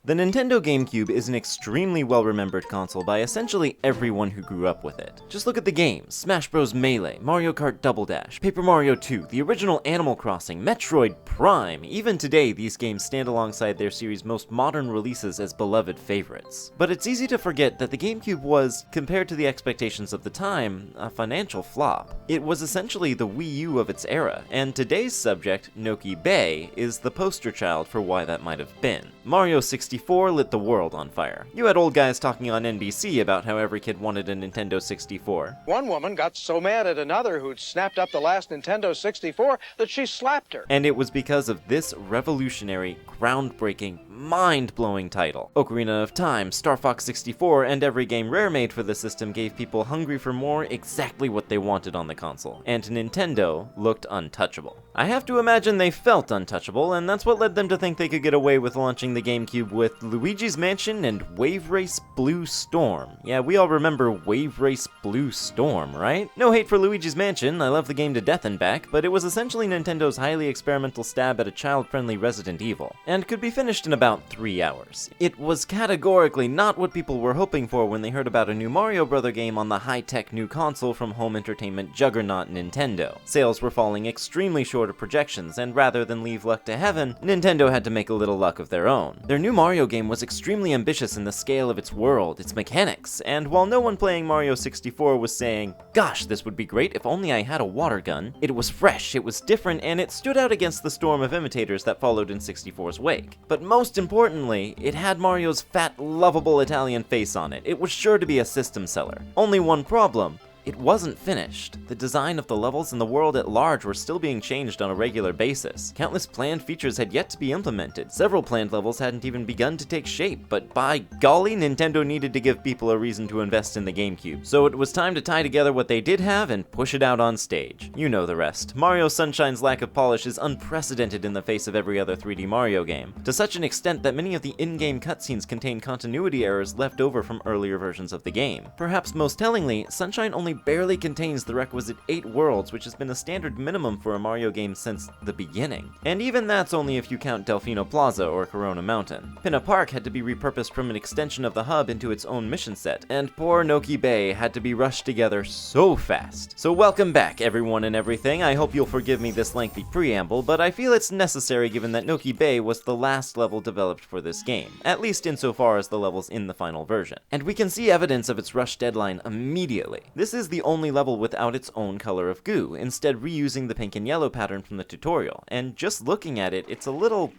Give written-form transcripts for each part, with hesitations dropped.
The Nintendo GameCube is an extremely well-remembered console by essentially everyone who grew up with it. Just look at the games: Smash Bros. Melee, Mario Kart Double Dash, Paper Mario 2, the original Animal Crossing, Metroid Prime. Even today, these games stand alongside their series' most modern releases as beloved favorites. But it's easy to forget that the GameCube was, compared to the expectations of the time, a financial flop. It was essentially the Wii U of its era, and today's subject, Noki Bay, is the poster child for why that might have been. Mario 64 lit the world on fire. You had old guys talking on NBC about how every kid wanted a Nintendo 64. One woman got so mad at another who'd snapped up the last Nintendo 64 that she slapped her. And it was because of this revolutionary, groundbreaking, mind-blowing title. Ocarina of Time, Star Fox 64, and every game Rare made for the system gave people hungry for more exactly what they wanted on the console, and Nintendo looked untouchable. I have to imagine they felt untouchable, and that's what led them to think they could get away with launching the GameCube with Luigi's Mansion and Wave Race Blue Storm. Yeah, we all remember Wave Race Blue Storm, right? No hate for Luigi's Mansion, I love the game to death and back, but it was essentially Nintendo's highly experimental stab at a child-friendly Resident Evil, and could be finished in about 3 hours. It was categorically not what people were hoping for when they heard about a new Mario Brother game on the high-tech new console from home entertainment juggernaut Nintendo. Sales were falling extremely short of projections, and rather than leave luck to heaven, Nintendo had to make a little luck of their own. Their new Mario game was extremely ambitious in the scale of its world, its mechanics, and while no one playing Mario 64 was saying, "Gosh, this would be great if only I had a water gun," it was fresh, it was different, and it stood out against the storm of imitators that followed in 64's wake. But most importantly, it had Mario's fat, lovable Italian face on it. It was sure to be a system seller. Only one problem: it wasn't finished. The design of the levels and the world at large were still being changed on a regular basis. Countless planned features had yet to be implemented. Several planned levels hadn't even begun to take shape, but by golly, Nintendo needed to give people a reason to invest in the GameCube. So it was time to tie together what they did have and push it out on stage. You know the rest. Mario Sunshine's lack of polish is unprecedented in the face of every other 3D Mario game, to such an extent that many of the in-game cutscenes contain continuity errors left over from earlier versions of the game. Perhaps most tellingly, Sunshine only barely contains the requisite 8 worlds, which has been a standard minimum for a Mario game since the beginning. And even that's only if you count Delfino Plaza or Corona Mountain. Pinna Park had to be repurposed from an extension of the hub into its own mission set, and poor Noki Bay had to be rushed together so fast. So welcome back, everyone and everything. I hope you'll forgive me this lengthy preamble, but I feel it's necessary given that Noki Bay was the last level developed for this game, at least insofar as the levels in the final version. And we can see evidence of its rush deadline immediately. This is the only level without its own color of goo, instead reusing the pink and yellow pattern from the tutorial, and just looking at it, it's a little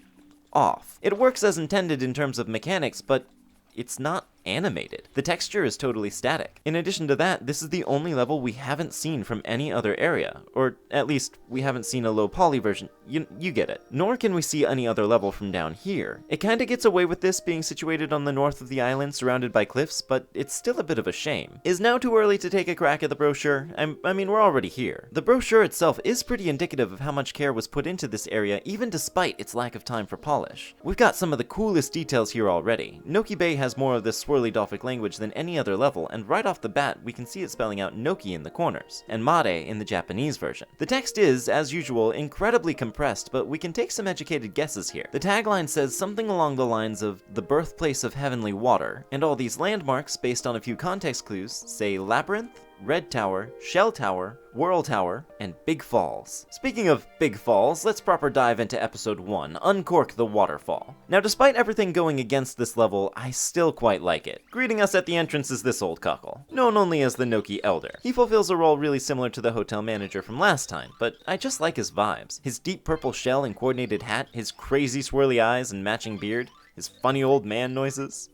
off. It works as intended in terms of mechanics, but it's not animated. The texture is totally static. In addition to that, this is the only level we haven't seen from any other area, or at least we haven't seen a low poly version. You get it. Nor can we see any other level from down here. It kinda gets away with this being situated on the north of the island surrounded by cliffs, but it's still a bit of a shame. Is now too early to take a crack at the brochure? I mean, we're already here. The brochure itself is pretty indicative of how much care was put into this area, even despite its lack of time for polish. We've got some of the coolest details here already. Noki Bay has more of this swirly Dolphic language than any other level, and right off the bat we can see it spelling out Noki in the corners, and Mare in the Japanese version. The text is, as usual, incredibly compressed, but we can take some educated guesses here. The tagline says something along the lines of the birthplace of heavenly water, and all these landmarks, based on a few context clues, say Labyrinth, Red Tower, Shell Tower, Whirl Tower, and Big Falls. Speaking of Big Falls, let's proper dive into episode 1, Uncork the Waterfall. Now, despite everything going against this level, I still quite like it. Greeting us at the entrance is this old cockle, known only as the Noki Elder. He fulfills a role really similar to the hotel manager from last time, but I just like his vibes. His deep purple shell and coordinated hat, his crazy swirly eyes and matching beard, his funny old man noises.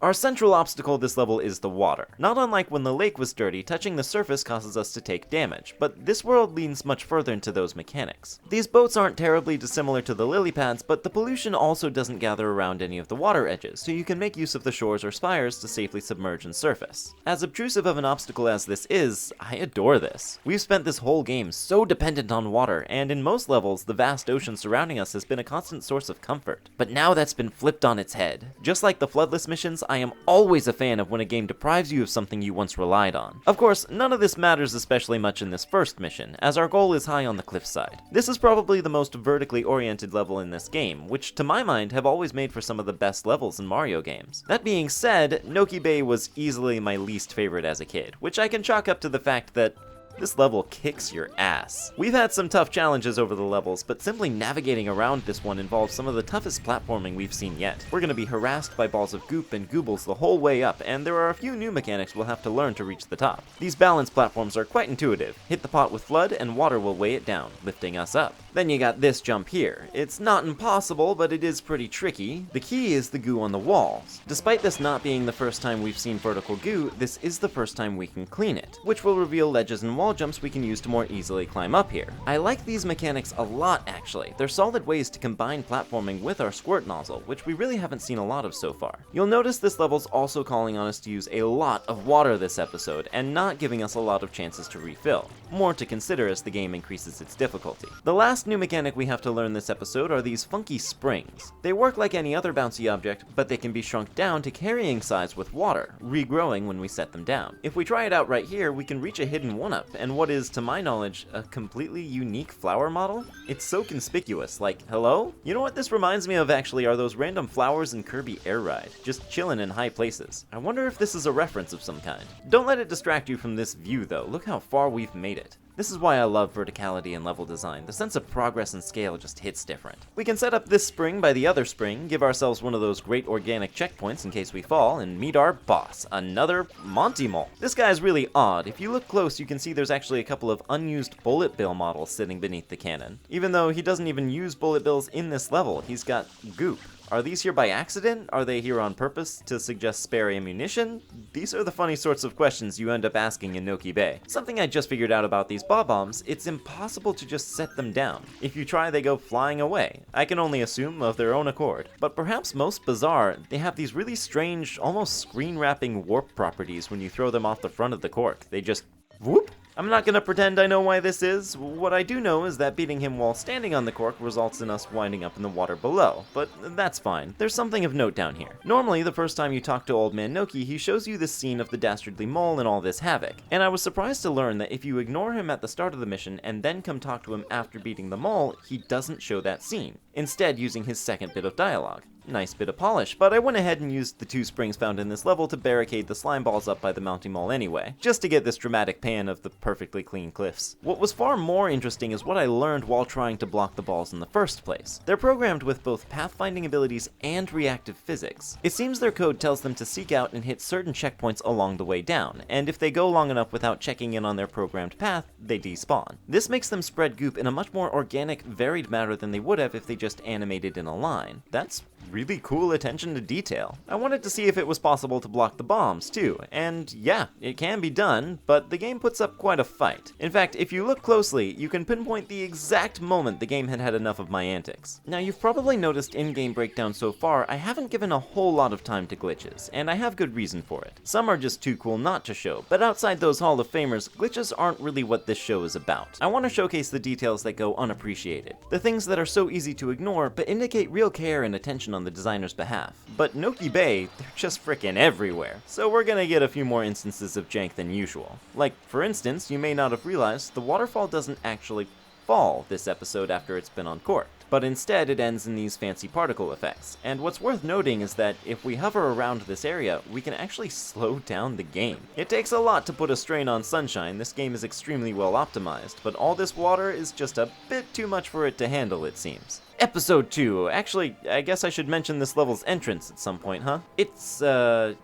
Our central obstacle this level is the water. Not unlike when the lake was dirty, touching the surface causes us to take damage, but this world leans much further into those mechanics. These boats aren't terribly dissimilar to the lily pads, but the pollution also doesn't gather around any of the water edges, so you can make use of the shores or spires to safely submerge and surface. As obtrusive of an obstacle as this is, I adore this. We've spent this whole game so dependent on water, and in most levels, the vast ocean surrounding us has been a constant source of comfort. But now now that's been flipped on its head. Just like the Floodless missions, I am always a fan of when a game deprives you of something you once relied on. Of course, none of this matters especially much in this first mission, as our goal is high on the cliffside. This is probably the most vertically oriented level in this game, which to my mind have always made for some of the best levels in Mario games. That being said, Noki Bay was easily my least favorite as a kid, which I can chalk up to the fact that this level kicks your ass. We've had some tough challenges over the levels, but simply navigating around this one involves some of the toughest platforming we've seen yet. We're gonna be harassed by balls of goop and goobles the whole way up, and there are a few new mechanics we'll have to learn to reach the top. These balance platforms are quite intuitive. Hit the pot with flood, and water will weigh it down, lifting us up. Then you got this jump here. It's not impossible, but it is pretty tricky. The key is the goo on the walls. Despite this not being the first time we've seen vertical goo, this is the first time we can clean it, which will reveal ledges and wall jumps we can use to more easily climb up here. I like these mechanics a lot, actually. They're solid ways to combine platforming with our squirt nozzle, which we really haven't seen a lot of so far. You'll notice this level's also calling on us to use a lot of water this episode, and not giving us a lot of chances to refill. More to consider as the game increases its difficulty. The last new mechanic we have to learn this episode are these funky springs. They work like any other bouncy object, but they can be shrunk down to carrying size with water, regrowing when we set them down. If we try it out right here, we can reach a hidden 1-up, and what is, to my knowledge, a completely unique flower model? It's so conspicuous, like, hello? You know what this reminds me of actually are those random flowers in Kirby Air Ride, just chillin' in high places. I wonder if this is a reference of some kind. Don't let it distract you from this view though, look how far we've made it. This is why I love verticality in level design. The sense of progress and scale just hits different. We can set up this spring by the other spring, give ourselves one of those great organic checkpoints in case we fall, and meet our boss, another Monty Mole. This guy is really odd. If you look close, you can see there's actually a couple of unused bullet bill models sitting beneath the cannon. Even though he doesn't even use bullet bills in this level, he's got goop. Are these here by accident? Are they here on purpose to suggest spare ammunition? These are the funny sorts of questions you end up asking in Noki Bay. Something I just figured out about these bob-bombs, it's impossible to just set them down. If you try, they go flying away. I can only assume of their own accord. But perhaps most bizarre, they have these really strange, almost screen-wrapping warp properties when you throw them off the front of the cork. They just whoop. I'm not gonna pretend I know why this is. What I do know is that beating him while standing on the cork results in us winding up in the water below, but that's fine. There's something of note down here. Normally, the first time you talk to Old Man Noki, he shows you this scene of the dastardly mole and all this havoc, and I was surprised to learn that if you ignore him at the start of the mission and then come talk to him after beating the mole, he doesn't show that scene, instead using his second bit of dialogue. Nice bit of polish, but I went ahead and used the 2 springs found in this level to barricade the slime balls up by the mounting mole anyway, just to get this dramatic pan of the perfectly clean cliffs. What was far more interesting is what I learned while trying to block the balls in the first place. They're programmed with both pathfinding abilities and reactive physics. It seems their code tells them to seek out and hit certain checkpoints along the way down, and if they go long enough without checking in on their programmed path, they despawn. This makes them spread goop in a much more organic, varied manner than they would have if they just animated in a line. That's really cool attention to detail. I wanted to see if it was possible to block the bombs too, and yeah, it can be done, but the game puts up quite a fight. In fact, if you look closely, you can pinpoint the exact moment the game had had enough of my antics. Now, you've probably noticed in-game breakdowns so far, I haven't given a whole lot of time to glitches, and I have good reason for it. Some are just too cool not to show, but outside those Hall of Famers, glitches aren't really what this show is about. I want to showcase the details that go unappreciated, the things that are so easy to ignore, but indicate real care and attention on the designer's behalf. But Noki Bay, they're just frickin' everywhere, so we're gonna get a few more instances of jank than usual. Like, for instance, you may not have realized the waterfall doesn't actually fall this episode after it's been uncorked, but instead it ends in these fancy particle effects. And what's worth noting is that if we hover around this area, we can actually slow down the game. It takes a lot to put a strain on Sunshine. This game is extremely well optimized, but all this water is just a bit too much for it to handle, it seems. Episode 2. Actually, I guess I should mention this level's entrance at some point, huh? The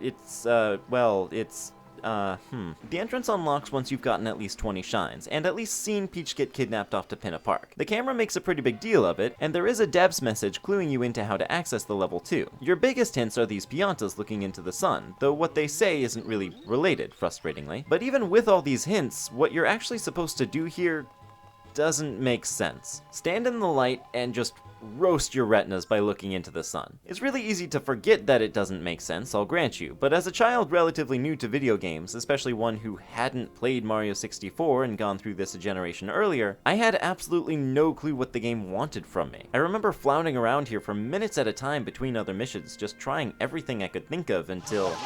entrance unlocks once you've gotten at least 20 shines, and at least seen Peach get kidnapped off to Pinna Park. The camera makes a pretty big deal of it, and there is a Debs message cluing you into how to access the level too. Your biggest hints are these Piantas looking into the sun, though what they say isn't really related, frustratingly. But even with all these hints, what you're actually supposed to do here doesn't make sense. Stand in the light and just roast your retinas by looking into the sun. It's really easy to forget that it doesn't make sense, I'll grant you, but as a child relatively new to video games, especially one who hadn't played Mario 64 and gone through this a generation earlier, I had absolutely no clue what the game wanted from me. I remember floundering around here for minutes at a time between other missions, just trying everything I could think of until...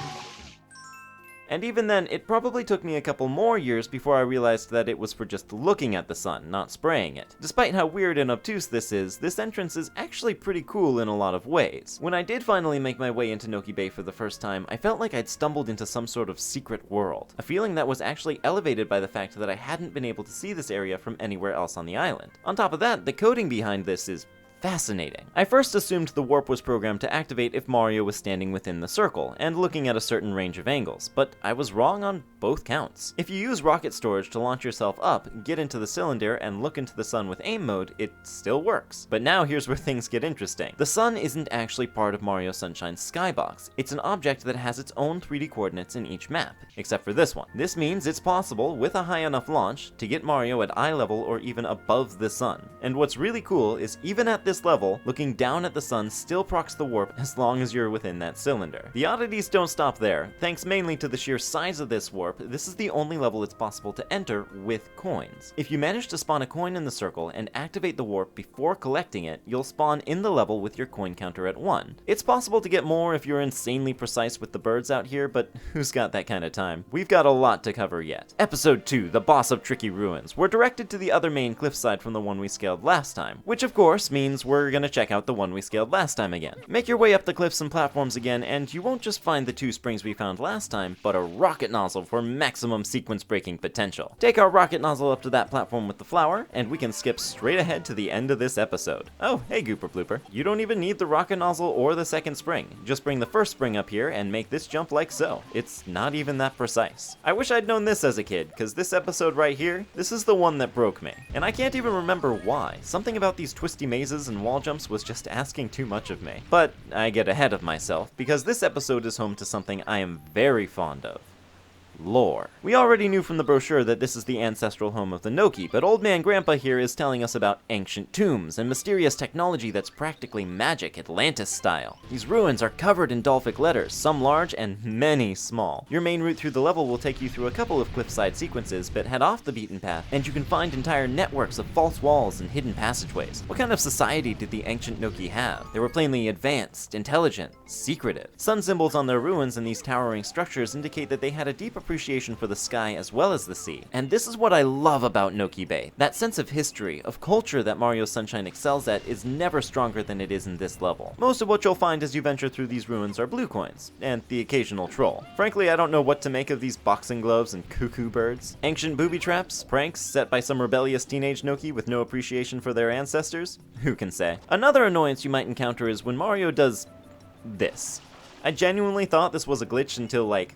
And even then, it probably took me a couple more years before I realized that it was for just looking at the sun, not spraying it. Despite how weird and obtuse this is, this entrance is actually pretty cool in a lot of ways. When I did finally make my way into Noki Bay for the first time, I felt like I'd stumbled into some sort of secret world. A feeling that was actually elevated by the fact that I hadn't been able to see this area from anywhere else on the island. On top of that, the coding behind this is fascinating. I first assumed the warp was programmed to activate if Mario was standing within the circle, and looking at a certain range of angles, but I was wrong on both counts. If you use rocket storage to launch yourself up, get into the cylinder, and look into the sun with aim mode, it still works. But now here's where things get interesting. The sun isn't actually part of Mario Sunshine's skybox. It's an object that has its own 3D coordinates in each map, except for this one. This means it's possible, with a high enough launch, to get Mario at eye level or even above the sun. And what's really cool is even at this level, looking down at the sun still procs the warp as long as you're within that cylinder. The oddities don't stop there. Thanks mainly to the sheer size of this warp, this is the only level it's possible to enter with coins. If you manage to spawn a coin in the circle and activate the warp before collecting it, you'll spawn in the level with your coin counter at 1. It's possible to get more if you're insanely precise with the birds out here, but who's got that kind of time? We've got a lot to cover yet. Episode 2, the boss of Tricky Ruins. We're directed to the other main cliffside from the one we scaled last time, which of course means we're gonna check out the one we scaled last time again. Make your way up the cliffs and platforms again, and you won't just find the 2 springs we found last time, but a rocket nozzle for maximum sequence breaking potential. Take our rocket nozzle up to that platform with the flower, and we can skip straight ahead to the end of this episode. Oh, hey Gooper Blooper. You don't even need the rocket nozzle or the second spring. Just bring the first spring up here and make this jump like so. It's not even that precise. I wish I'd known this as a kid, because this episode right here, this is the one that broke me. And I can't even remember why. Something about these twisty mazes and wall jumps was just asking too much of me. But I get ahead of myself, because this episode is home to something I am very fond of. Lore. We already knew from the brochure that this is the ancestral home of the Noki, but Old Man Grandpa here is telling us about ancient tombs and mysterious technology that's practically magic, Atlantis style. These ruins are covered in Dolphic letters, some large and many small. Your main route through the level will take you through a couple of cliffside sequences, but head off the beaten path, and you can find entire networks of false walls and hidden passageways. What kind of society did the ancient Noki have? They were plainly advanced, intelligent, secretive. Sun symbols on their ruins and these towering structures indicate that they had a deep appreciation for the sky as well as the sea. And this is what I love about Noki Bay. That sense of history, of culture that Mario Sunshine excels at is never stronger than it is in this level. Most of what you'll find as you venture through these ruins are blue coins, and the occasional troll. Frankly, I don't know what to make of these boxing gloves and cuckoo birds. Ancient booby traps? Pranks set by some rebellious teenage Noki with no appreciation for their ancestors? Who can say? Another annoyance you might encounter is when Mario does this. I genuinely thought this was a glitch until, like,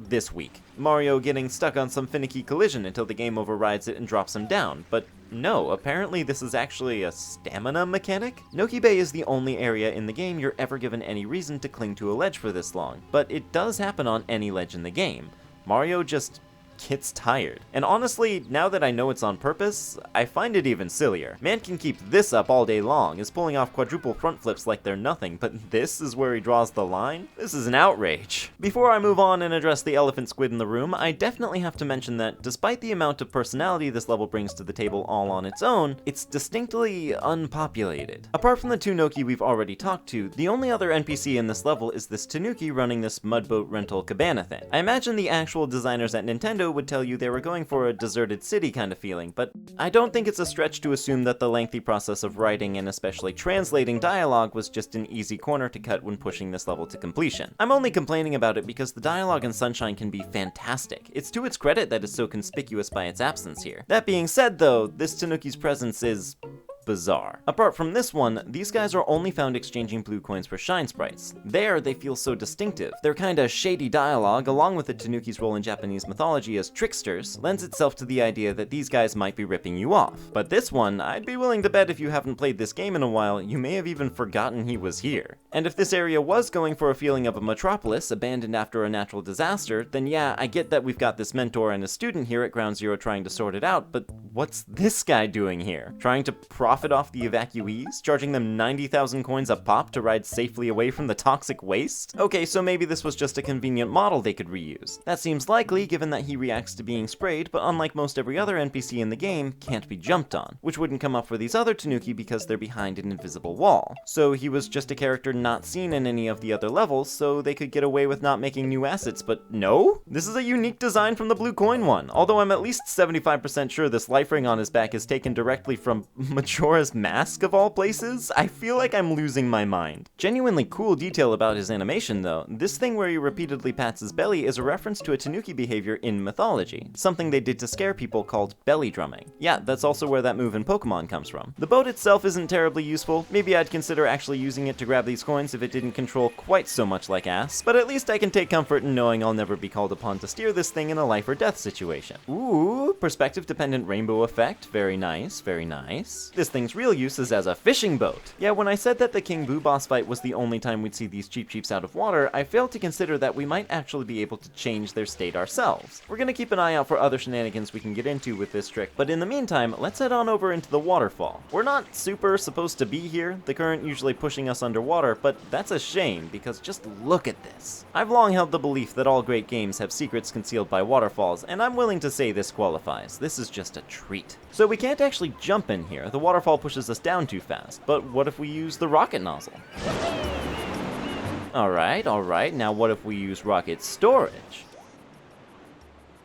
this week. Mario getting stuck on some finicky collision until the game overrides it and drops him down, but no, apparently this is actually a stamina mechanic? Noki Bay is the only area in the game you're ever given any reason to cling to a ledge for this long, but it does happen on any ledge in the game. Mario just gets tired. And honestly, now that I know it's on purpose, I find it even sillier. Man can keep this up all day long, is pulling off quadruple front flips like they're nothing, but this is where he draws the line? This is an outrage. Before I move on and address the elephant squid in the room, I definitely have to mention that despite the amount of personality this level brings to the table all on its own, it's distinctly unpopulated. Apart from the 2 Noki we've already talked to, the only other NPC in this level is this Tanuki running this mudboat rental cabana thing. I imagine the actual designers at Nintendo would tell you they were going for a deserted city kind of feeling, but I don't think it's a stretch to assume that the lengthy process of writing and especially translating dialogue was just an easy corner to cut when pushing this level to completion. I'm only complaining about it because the dialogue in Sunshine can be fantastic. It's to its credit that it's so conspicuous by its absence here. That being said though, this Tanuki's presence is bizarre. Apart from this one, these guys are only found exchanging blue coins for shine sprites. There, they feel so distinctive. Their kinda shady dialogue, along with the Tanuki's role in Japanese mythology as tricksters, lends itself to the idea that these guys might be ripping you off. But this one, I'd be willing to bet if you haven't played this game in a while, you may have even forgotten he was here. And if this area was going for a feeling of a metropolis abandoned after a natural disaster, then yeah, I get that we've got this mentor and a student here at Ground Zero trying to sort it out, but what's this guy doing here? Trying to profit off the evacuees? Charging them 90,000 coins a pop to ride safely away from the toxic waste? Okay, so maybe this was just a convenient model they could reuse. That seems likely given that he reacts to being sprayed, but unlike most every other NPC in the game, can't be jumped on, which wouldn't come up for these other Tanuki because they're behind an invisible wall. So he was just a character not seen in any of the other levels, so they could get away with not making new assets, but no? This is a unique design from the blue coin one, although I'm at least 75% sure this life ring on his back is taken directly from Majora's Mask of all places? I feel like I'm losing my mind. Genuinely cool detail about his animation though, this thing where he repeatedly pats his belly is a reference to a Tanuki behavior in mythology, something they did to scare people called belly drumming. Yeah, that's also where that move in Pokemon comes from. The boat itself isn't terribly useful, maybe I'd consider actually using it to grab these coins if it didn't control quite so much like ass, but at least I can take comfort in knowing I'll never be called upon to steer this thing in a life or death situation. Ooh, perspective dependent rainbow effect, very nice, very nice. This thing's real use is as a fishing boat. Yeah, when I said that the King Boo boss fight was the only time we'd see these Cheep Cheeps out of water, I failed to consider that we might actually be able to change their state ourselves. We're gonna keep an eye out for other shenanigans we can get into with this trick, but in the meantime, let's head on over into the waterfall. We're not super supposed to be here, the current usually pushing us underwater, but that's a shame, because just look at this. I've long held the belief that all great games have secrets concealed by waterfalls, and I'm willing to say this qualifies. This is just a treat. So we can't actually jump in here, the waterfall pushes us down too fast, but what if we use the rocket nozzle? Alright, now what if we use rocket storage?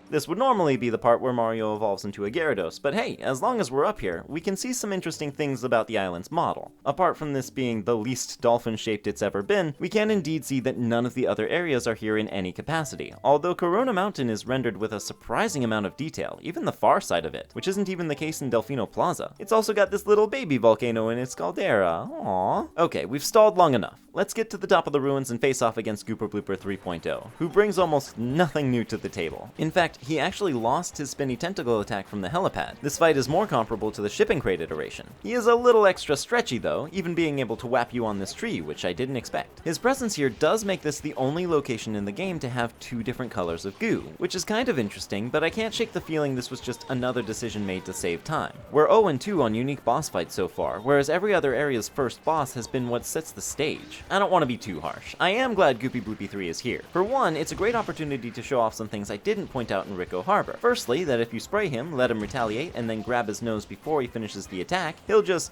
This would normally be the part where Mario evolves into a Gyarados, but hey, as long as we're up here, we can see some interesting things about the island's model. Apart from this being the least dolphin-shaped it's ever been, we can indeed see that none of the other areas are here in any capacity, although Corona Mountain is rendered with a surprising amount of detail, even the far side of it, which isn't even the case in Delfino Plaza. It's also got this little baby volcano in its caldera. Aww. Okay, we've stalled long enough. Let's get to the top of the ruins and face off against Gooper Blooper 3.0, who brings almost nothing new to the table. In fact, he actually lost his spinny tentacle attack from the helipad. This fight is more comparable to the shipping crate iteration. He is a little extra stretchy though, even being able to whap you on this tree, which I didn't expect. His presence here does make this the only location in the game to have two different colors of goo, which is kind of interesting, but I can't shake the feeling this was just another decision made to save time. We're 0-2 on unique boss fights so far, whereas every other area's first boss has been what sets the stage. I don't want to be too harsh. I am glad Goopy Bloopy 3 is here. For one, it's a great opportunity to show off some things I didn't point out in Ricco Harbor. Firstly, that if you spray him, let him retaliate, and then grab his nose before he finishes the attack, he'll just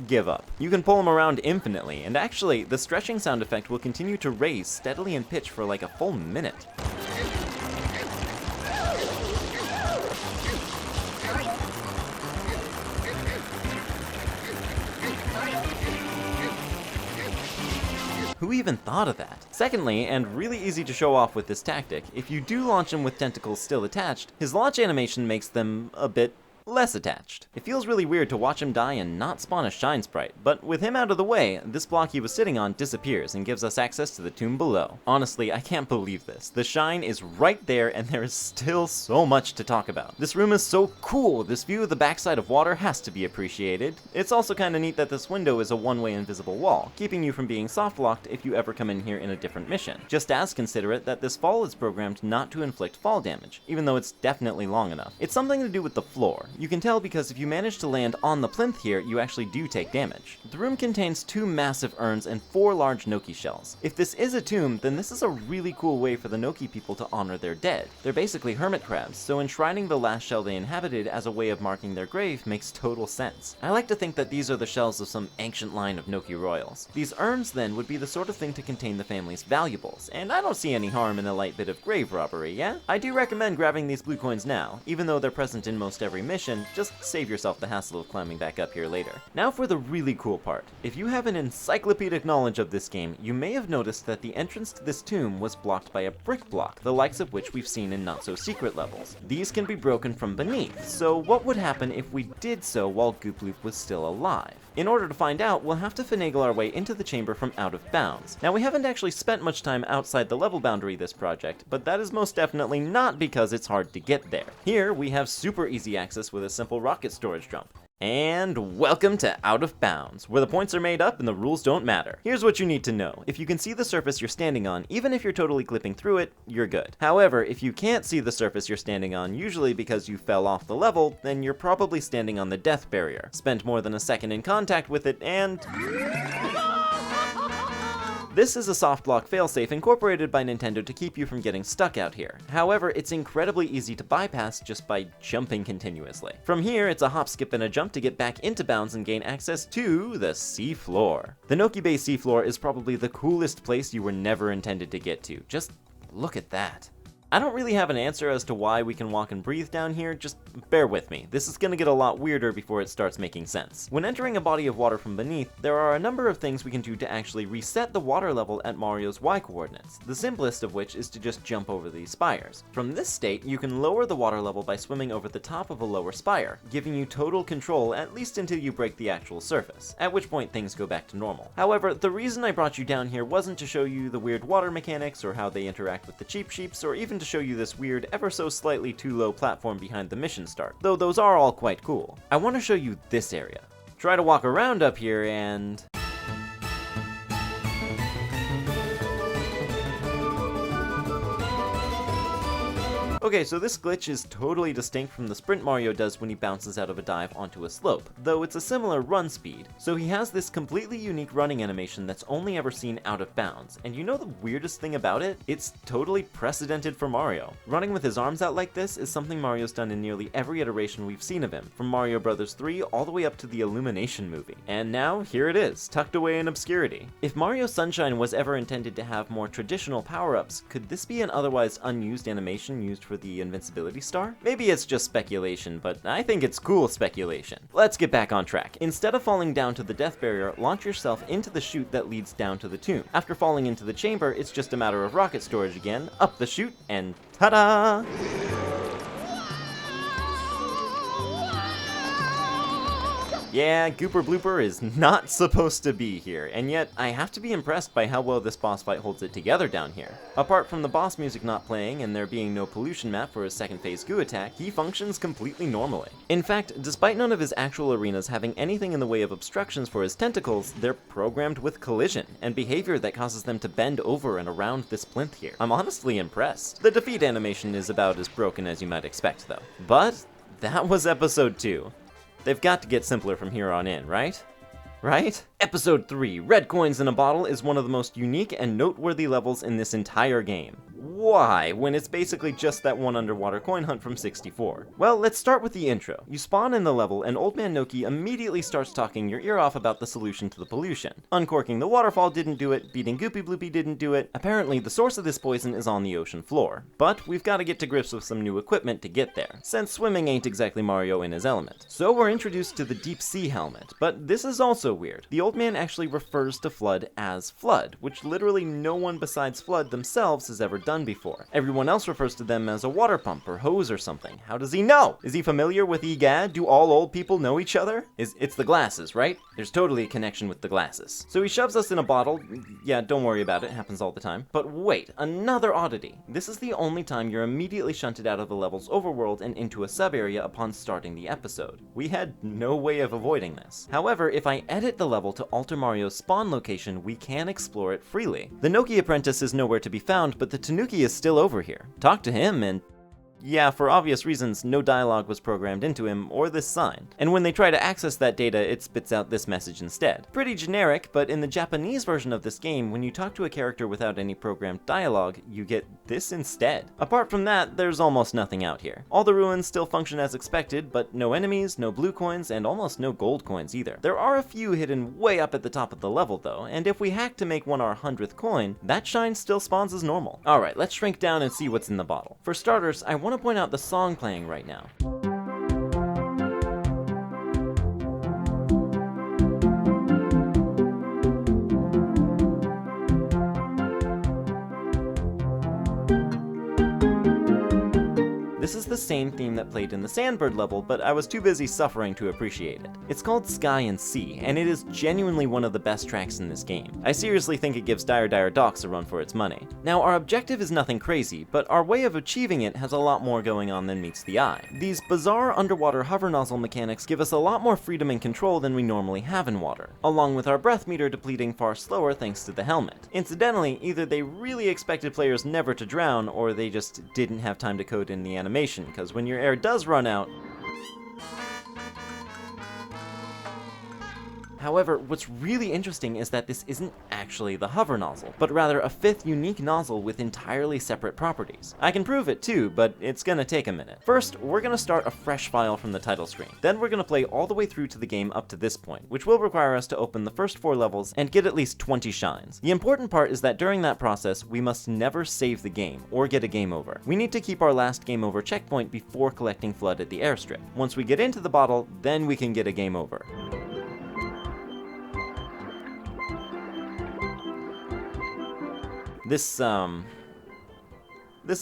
give up. You can pull him around infinitely, and actually, the stretching sound effect will continue to raise steadily in pitch for like a full minute. Who even thought of that? Secondly, and really easy to show off with this tactic, if you do launch him with tentacles still attached, his launch animation makes them a bit less attached. It feels really weird to watch him die and not spawn a shine sprite, but with him out of the way, this block he was sitting on disappears and gives us access to the tomb below. Honestly, I can't believe this. The shine is right there and there is still so much to talk about. This room is so cool, this view of the backside of water has to be appreciated. It's also kinda neat that this window is a one-way invisible wall, keeping you from being soft-locked if you ever come in here in a different mission. Just as considerate that this fall is programmed not to inflict fall damage, even though it's definitely long enough. It's something to do with the floor. You can tell because if you manage to land on the plinth here, you actually do take damage. The room contains 2 massive urns and 4 large Noki shells. If this is a tomb, then this is a really cool way for the Noki people to honor their dead. They're basically hermit crabs, so enshrining the last shell they inhabited as a way of marking their grave makes total sense. I like to think that these are the shells of some ancient line of Noki royals. These urns then would be the sort of thing to contain the family's valuables, and I don't see any harm in a light bit of grave robbery, yeah? I do recommend grabbing these blue coins now, even though they're present in most every mission. mission, just save yourself the hassle of climbing back up here later. Now for the really cool part. If you have an encyclopedic knowledge of this game, you may have noticed that the entrance to this tomb was blocked by a brick block, the likes of which we've seen in not-so-secret levels. These can be broken from beneath, so what would happen if we did so while Gooploop was still alive? In order to find out, we'll have to finagle our way into the chamber from out of bounds. Now, we haven't actually spent much time outside the level boundary this project, but that is most definitely not because it's hard to get there. Here, we have super easy access with a simple rocket storage jump. And welcome to Out of Bounds, where the points are made up and the rules don't matter. Here's what you need to know. If you can see the surface you're standing on, even if you're totally clipping through it, you're good. However, if you can't see the surface you're standing on, usually because you fell off the level, then you're probably standing on the death barrier. Spent more than a second in contact with it, and... This is a soft lock failsafe incorporated by Nintendo to keep you from getting stuck out here. However, it's incredibly easy to bypass just by jumping continuously. From here, it's a hop, skip, and a jump to get back into bounds and gain access to the seafloor. The Noki Bay seafloor is probably the coolest place you were never intended to get to. Just look at that. I don't really have an answer as to why we can walk and breathe down here, just bear with me. This is gonna get a lot weirder before it starts making sense. When entering a body of water from beneath, there are a number of things we can do to actually reset the water level at Mario's Y coordinates, the simplest of which is to just jump over these spires. From this state, you can lower the water level by swimming over the top of a lower spire, giving you total control at least until you break the actual surface, at which point things go back to normal. However, the reason I brought you down here wasn't to show you the weird water mechanics or how they interact with the Cheep Sheeps, or even to show you this weird, ever so slightly too low platform behind the mission start, though those are all quite cool. I want to show you this area. Try to walk around up here and... Okay, so this glitch is totally distinct from the sprint Mario does when he bounces out of a dive onto a slope, though it's a similar run speed. So he has this completely unique running animation that's only ever seen out of bounds, and you know the weirdest thing about it? It's totally precedented for Mario. Running with his arms out like this is something Mario's done in nearly every iteration we've seen of him, from Mario Bros. 3 all the way up to the Illumination movie. And now, here it is, tucked away in obscurity. If Mario Sunshine was ever intended to have more traditional power-ups, could this be an otherwise unused animation used for the invincibility star? Maybe it's just speculation, but I think it's cool speculation. Let's get back on track. Instead of falling down to the death barrier, launch yourself into the chute that leads down to the tomb. After falling into the chamber, it's just a matter of rocket storage again, up the chute, and ta-da! Yeah, Gooper Blooper is not supposed to be here, and yet I have to be impressed by how well this boss fight holds it together down here. Apart from the boss music not playing and there being no pollution map for his second phase goo attack, he functions completely normally. In fact, despite none of his actual arenas having anything in the way of obstructions for his tentacles, they're programmed with collision and behavior that causes them to bend over and around this plinth here. I'm honestly impressed. The defeat animation is about as broken as you might expect though. But that was episode 2. They've got to get simpler from here on in, right? Right? Episode 3, Red Coins in a Bottle, is one of the most unique and noteworthy levels in this entire game. Why, when it's basically just that one underwater coin hunt from 64? Well, let's start with the intro. You spawn in the level, and Old Man Noki immediately starts talking your ear off about the solution to the pollution. Uncorking the waterfall didn't do it, beating Goopy Bloopy didn't do it. Apparently, the source of this poison is on the ocean floor. But we've got to get to grips with some new equipment to get there, since swimming ain't exactly Mario in his element. So we're introduced to the deep sea helmet, but this is also weird. The Old Man actually refers to Flood as Flood, which literally no one besides Flood themselves has ever done before. Everyone else refers to them as a water pump or hose or something. How does he know? Is he familiar with EGAD? Do all old people know each other? It's the glasses, right? There's totally a connection with the glasses. So he shoves us in a bottle. Yeah, don't worry about it, happens all the time. But wait, another oddity. This is the only time you're immediately shunted out of the level's overworld and into a sub-area upon starting the episode. We had no way of avoiding this. However, if I edit the level to alter Mario's spawn location, we can explore it freely. The Noki apprentice is nowhere to be found, but the Tanuki is still over here. Talk to him and... yeah, for obvious reasons, no dialogue was programmed into him or this sign. And when they try to access that data, it spits out this message instead. Pretty generic, but in the Japanese version of this game, when you talk to a character without any programmed dialogue, you get this instead. Apart from that, there's almost nothing out here. All the ruins still function as expected, but no enemies, no blue coins, and almost no gold coins either. There are a few hidden way up at the top of the level though, and if we hack to make one our 100th coin, that shine still spawns as normal. Alright, let's shrink down and see what's in the bottle. For starters, I want to point out the song playing right now. This is the same theme that played in the Sandbird level, but I was too busy suffering to appreciate it. It's called Sky and Sea, and it is genuinely one of the best tracks in this game. I seriously think it gives Dire Dire Docks a run for its money. Now, our objective is nothing crazy, but our way of achieving it has a lot more going on than meets the eye. These bizarre underwater hover nozzle mechanics give us a lot more freedom and control than we normally have in water, along with our breath meter depleting far slower thanks to the helmet. Incidentally, either they really expected players never to drown, or they just didn't have time to code in the animation, because when your air does run out... However, what's really interesting is that this isn't actually the hover nozzle, but rather a fifth unique nozzle with entirely separate properties. I can prove it too, but it's gonna take a minute. First, we're gonna start a fresh file from the title screen. Then we're gonna play all the way through to the game up to this point, which will require us to open the first 4 levels and get at least 20 shines. The important part is that during that process, we must never save the game, or get a game over. We need to keep our last game over checkpoint before collecting Flood at the airstrip. Once we get into the bottle, then we can get a game over. This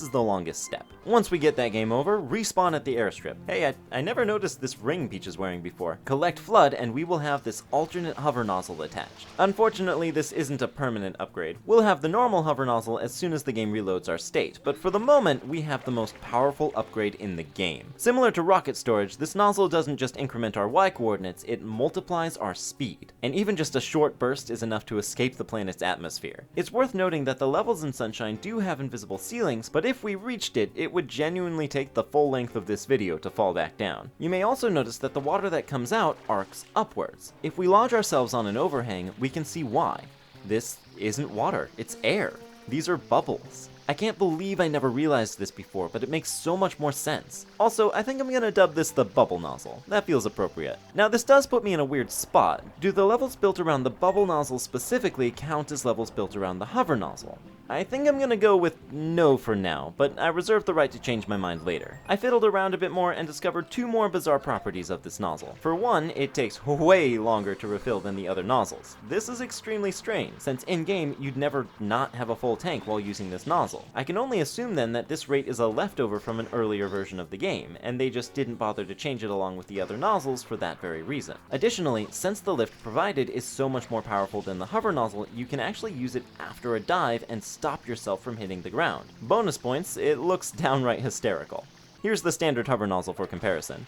is the longest step. Once we get that game over, respawn at the airstrip. Hey, I never noticed this ring Peach is wearing before. Collect Flood, and we will have this alternate hover nozzle attached. Unfortunately, this isn't a permanent upgrade. We'll have the normal hover nozzle as soon as the game reloads our state, but for the moment, we have the most powerful upgrade in the game. Similar to rocket storage, this nozzle doesn't just increment our Y coordinates, it multiplies our speed. And even just a short burst is enough to escape the planet's atmosphere. It's worth noting that the levels in Sunshine do have invisible ceilings, but if we reached it, it would genuinely take the full length of this video to fall back down. You may also notice that the water that comes out arcs upwards. If we lodge ourselves on an overhang, we can see why. This isn't water, it's air. These are bubbles. I can't believe I never realized this before, but it makes so much more sense. Also, I think I'm gonna dub this the bubble nozzle. That feels appropriate. Now, this does put me in a weird spot. Do the levels built around the bubble nozzle specifically count as levels built around the hover nozzle? I think I'm gonna go with no for now, but I reserve the right to change my mind later. I fiddled around a bit more and discovered 2 more bizarre properties of this nozzle. For one, it takes way longer to refill than the other nozzles. This is extremely strange, since in-game, you'd never not have a full tank while using this nozzle. I can only assume then that this rate is a leftover from an earlier version of the game, and they just didn't bother to change it along with the other nozzles for that very reason. Additionally, since the lift provided is so much more powerful than the hover nozzle, you can actually use it after a dive and stop yourself from hitting the ground. Bonus points, it looks downright hysterical. Here's the standard hover nozzle for comparison.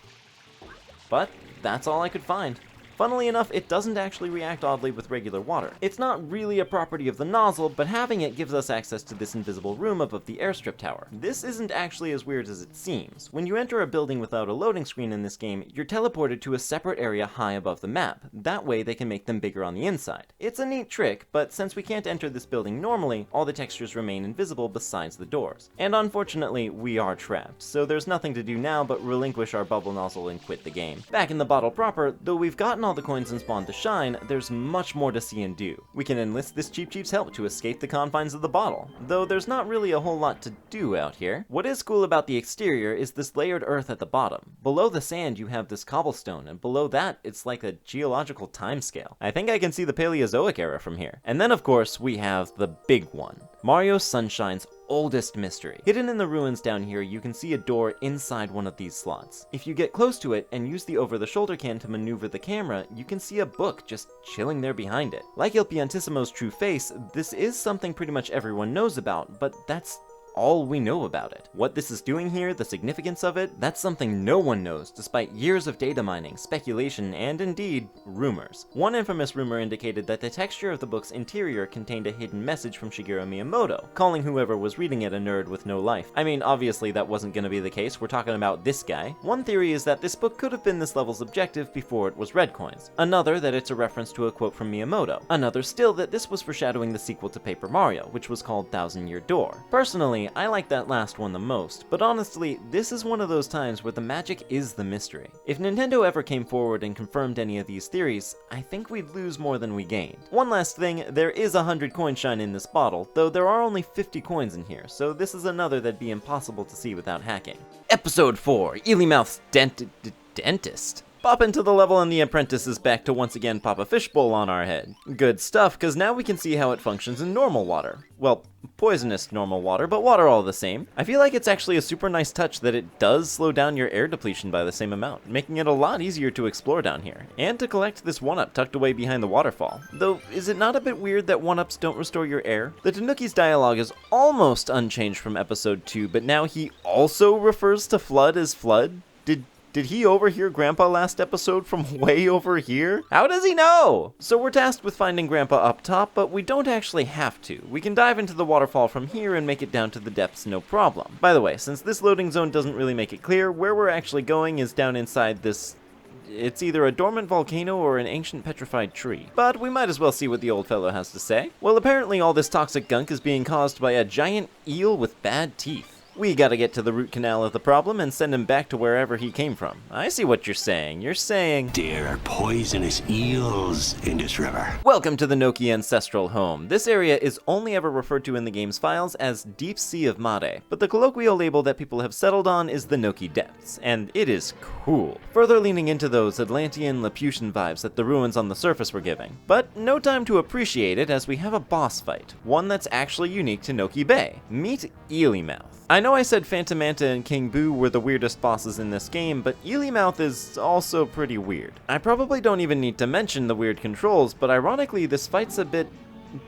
But that's all I could find. Funnily enough, it doesn't actually react oddly with regular water. It's not really a property of the nozzle, but having it gives us access to this invisible room above the airstrip tower. This isn't actually as weird as it seems. When you enter a building without a loading screen in this game, you're teleported to a separate area high above the map. That way they can make them bigger on the inside. It's a neat trick, but since we can't enter this building normally, all the textures remain invisible besides the doors. And unfortunately, we are trapped, so there's nothing to do now but relinquish our bubble nozzle and quit the game. Back in the bottle proper, though we've gotten all the coins and spawned to shine, there's much more to see and do. We can enlist this Cheep Cheep's help to escape the confines of the bottle, though there's not really a whole lot to do out here. What is cool about the exterior is this layered earth at the bottom. Below the sand you have this cobblestone, and below that it's like a geological timescale. I think I can see the Paleozoic era from here. And then of course we have the big one, Mario Sunshine's oldest mystery. Hidden in the ruins down here, you can see a door inside one of these slots. If you get close to it and use the over-the-shoulder cam to maneuver the camera, you can see a book just chilling there behind it. Like Il Piantissimo's true face, this is something pretty much everyone knows about, but that's all we know about it. What this is doing here, the significance of it, that's something no one knows, despite years of data mining, speculation, and indeed, rumors. One infamous rumor indicated that the texture of the book's interior contained a hidden message from Shigeru Miyamoto, calling whoever was reading it a nerd with no life. I mean, obviously that wasn't gonna be the case, we're talking about this guy. One theory is that this book could have been this level's objective before it was red coins. Another that it's a reference to a quote from Miyamoto. Another still that this was foreshadowing the sequel to Paper Mario, which was called Thousand Year Door. Personally, I like that last one the most, but honestly, this is one of those times where the magic is the mystery. If Nintendo ever came forward and confirmed any of these theories, I think we'd lose more than we gained. One last thing, there is 100 coin shine in this bottle, though there are only 50 coins in here, so this is another that'd be impossible to see without hacking. Episode 4, Eely-Mouths Dentist. Pop into the level and the apprentice is back to once again pop a fishbowl on our head. Good stuff, cause now we can see how it functions in normal water. Well, poisonous normal water, but water all the same. I feel like it's actually a super nice touch that it does slow down your air depletion by the same amount, making it a lot easier to explore down here, and to collect this 1-up tucked away behind the waterfall. Though, is it not a bit weird that 1-ups don't restore your air? The Tanuki's dialogue is almost unchanged from episode 2, but now he also refers to Flood as Flood? Did he overhear Grandpa last episode from way over here? How does he know? So we're tasked with finding Grandpa up top, but we don't actually have to. We can dive into the waterfall from here and make it down to the depths no problem. By the way, since this loading zone doesn't really make it clear, where we're actually going is down inside this... It's either a dormant volcano or an ancient petrified tree. But we might as well see what the old fellow has to say. Well, apparently all this toxic gunk is being caused by a giant eel with bad teeth. We gotta get to the root canal of the problem and send him back to wherever he came from. I see what you're saying. You're saying... There are poisonous eels in this river. Welcome to the Noki ancestral home. This area is only ever referred to in the game's files as Deep Sea of Mare, but the colloquial label that people have settled on is the Noki Depths, and it is cool. Further leaning into those Atlantean Laputan vibes that the ruins on the surface were giving. But no time to appreciate it as we have a boss fight, one that's actually unique to Noki Bay. Meet Eely-Mouth. I know I said Phantom Manta and King Boo were the weirdest bosses in this game, but Eely-Mouth is also pretty weird. I probably don't even need to mention the weird controls, but ironically this fight's a bit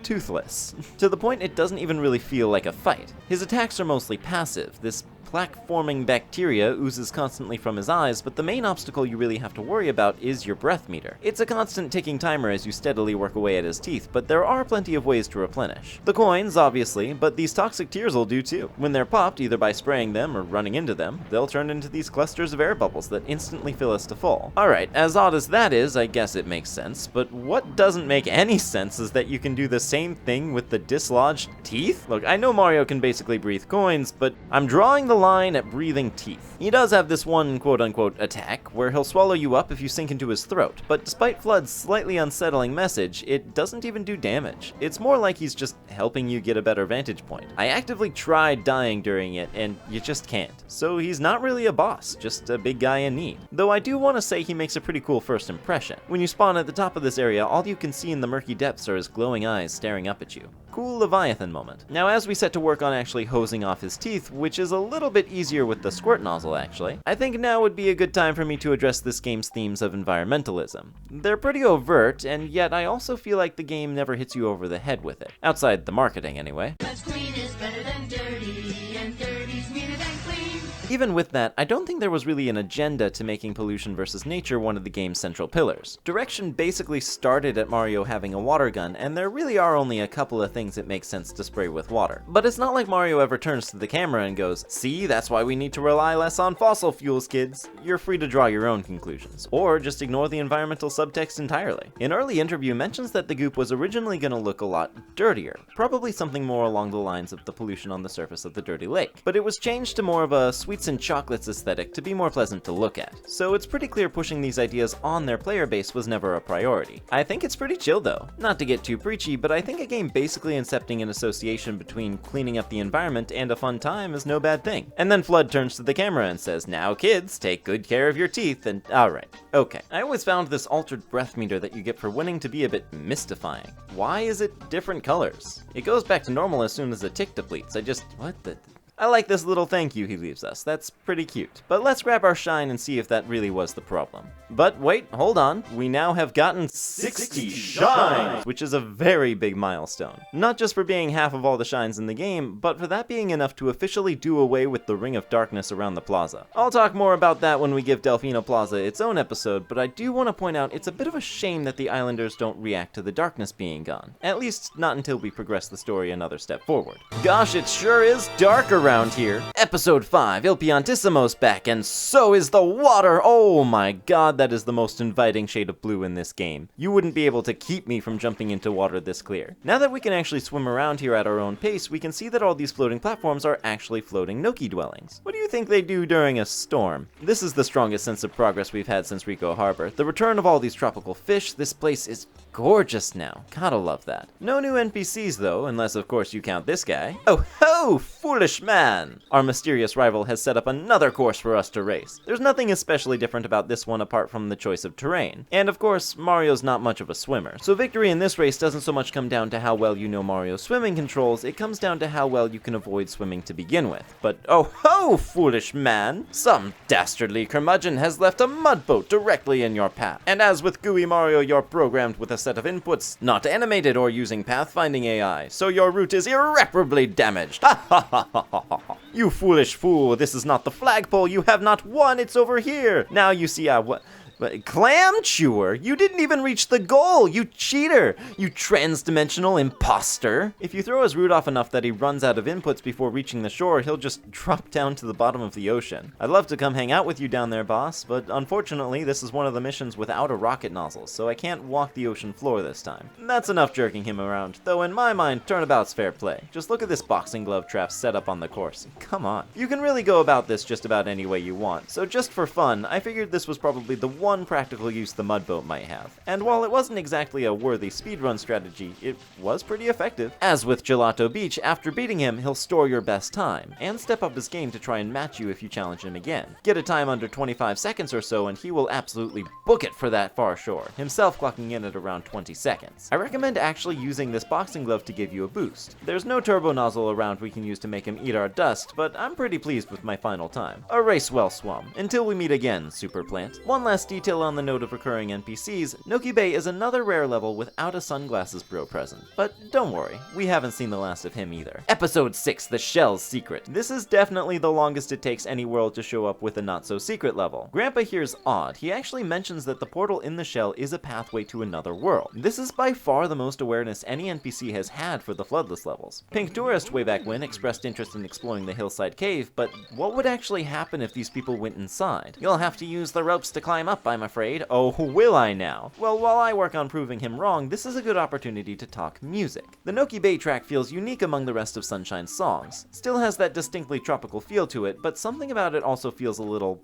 toothless. To the point it doesn't even really feel like a fight. His attacks are mostly passive. This plaque-forming bacteria oozes constantly from his eyes, but the main obstacle you really have to worry about is your breath meter. It's a constant ticking timer as you steadily work away at his teeth, but there are plenty of ways to replenish. The coins, obviously, but these toxic tears will do too. When they're popped, either by spraying them or running into them, they'll turn into these clusters of air bubbles that instantly fill us to full. Alright, as odd as that is, I guess it makes sense, but what doesn't make any sense is that you can do the same thing with the dislodged teeth? Look, I know Mario can basically breathe coins, but I'm drawing the line at breathing teeth. He does have this one quote-unquote attack, where he'll swallow you up if you sink into his throat, but despite Flood's slightly unsettling message, it doesn't even do damage. It's more like he's just helping you get a better vantage point. I actively tried dying during it, and you just can't. So he's not really a boss, just a big guy in need. Though I do want to say he makes a pretty cool first impression. When you spawn at the top of this area, all you can see in the murky depths are his glowing eyes staring up at you. Cool Leviathan moment. Now as we set to work on actually hosing off his teeth, which is a little bit easier with the squirt nozzle actually, I think now would be a good time for me to address this game's themes of environmentalism. They're pretty overt, and yet I also feel like the game never hits you over the head with it. Outside the marketing anyway. Cause clean is better than dirty, and dirty's meaner than clean. Even with that, I don't think there was really an agenda to making pollution versus nature one of the game's central pillars. Direction basically started at Mario having a water gun, and there really are only a couple of things it makes sense to spray with water. But it's not like Mario ever turns to the camera and goes, "See, that's why we need to rely less on fossil fuels, kids." You're free to draw your own conclusions, or just ignore the environmental subtext entirely. An early interview mentions that the goop was originally going to look a lot dirtier, probably something more along the lines of the pollution on the surface of the dirty lake, but it was changed to more of a sweets and chocolates aesthetic to be more pleasant to look at. So it's pretty clear pushing these ideas on their player base was never a priority. I think it's pretty chill though. Not to get too preachy, but I think a game basically incepting an association between cleaning up the environment and a fun time is no bad thing. And then Flood turns to the camera and says, "Now kids, take good care of your teeth," and alright, okay. I always found this altered breath meter that you get for winning to be a bit mystifying. Why is it different colors? It goes back to normal as soon as the tick depletes. What the... I like this little thank you he leaves us. That's pretty cute. But let's grab our shine and see if that really was the problem. But wait, hold on. We now have gotten 60 shines, which is a very big milestone. Not just for being half of all the shines in the game, but for that being enough to officially do away with the Ring of Darkness around the plaza. I'll talk more about that when we give Delfino Plaza its own episode, but I do want to point out it's a bit of a shame that the islanders don't react to the darkness being gone. At least not until we progress the story another step forward. Gosh, it sure is dark around here. Episode 5, Il Piantissimo's back, and so is the water! Oh my god, that is the most inviting shade of blue in this game. You wouldn't be able to keep me from jumping into water this clear. Now that we can actually swim around here at our own pace, we can see that all these floating platforms are actually floating Noki dwellings. What do you think they do during a storm? This is the strongest sense of progress we've had since Rico Harbor. The return of all these tropical fish, this place is gorgeous now. Gotta love that. No new NPCs though, unless of course you count this guy. Oh ho! foolish man! Our mysterious rival has set up another course for us to race. There's nothing especially different about this one apart from the choice of terrain. And of course, Mario's not much of a swimmer. So victory in this race doesn't so much come down to how well you know Mario's swimming controls, it comes down to how well you can avoid swimming to begin with. But oh ho, foolish man! Some dastardly curmudgeon has left a mud boat directly in your path. And as with Gooey Mario, you're programmed with a set of inputs, not animated or using pathfinding AI, so your route is irreparably damaged. Ha ha ha ha ha ha. You foolish fool, this is not the flagpole, you have not won, it's over here. Now you see what? But clam chewer, you didn't even reach the goal, you cheater, you trans-dimensional imposter. If you throw his route off enough that he runs out of inputs before reaching the shore, he'll just drop down to the bottom of the ocean. I'd love to come hang out with you down there, boss, but unfortunately this is one of the missions without a rocket nozzle, so I can't walk the ocean floor this time. That's enough jerking him around, though in my mind, turnabout's fair play. Just look at this boxing glove trap set up on the course. Come on. You can really go about this just about any way you want, so just for fun, I figured this was probably the one practical use the mud boat might have. And while it wasn't exactly a worthy speedrun strategy, it was pretty effective. As with Gelato Beach, after beating him, he'll store your best time, and step up his game to try and match you if you challenge him again. Get a time under 25 seconds or so and he will absolutely book it for that far shore, himself clocking in at around 20 seconds. I recommend actually using this boxing glove to give you a boost. There's no turbo nozzle around we can use to make him eat our dust, but I'm pretty pleased with my final time. A race well swum. Until we meet again, Super Plant. One last detail on the note of recurring NPCs, Noki Bay is another rare level without a sunglasses bro present. But don't worry, we haven't seen the last of him either. Episode 6, The Shell's Secret. This is definitely the longest it takes any world to show up with a not-so-secret level. Grandpa here's odd. He actually mentions that the portal in the shell is a pathway to another world. This is by far the most awareness any NPC has had for the Floodless levels. Pink Tourist way back when expressed interest in exploring the hillside cave, but what would actually happen if these people went inside? You'll have to use the ropes to climb up, I'm afraid. Oh, will I now? Well, while I work on proving him wrong, this is a good opportunity to talk music. The Noki Bay track feels unique among the rest of Sunshine's songs. Still has that distinctly tropical feel to it, but something about it also feels a little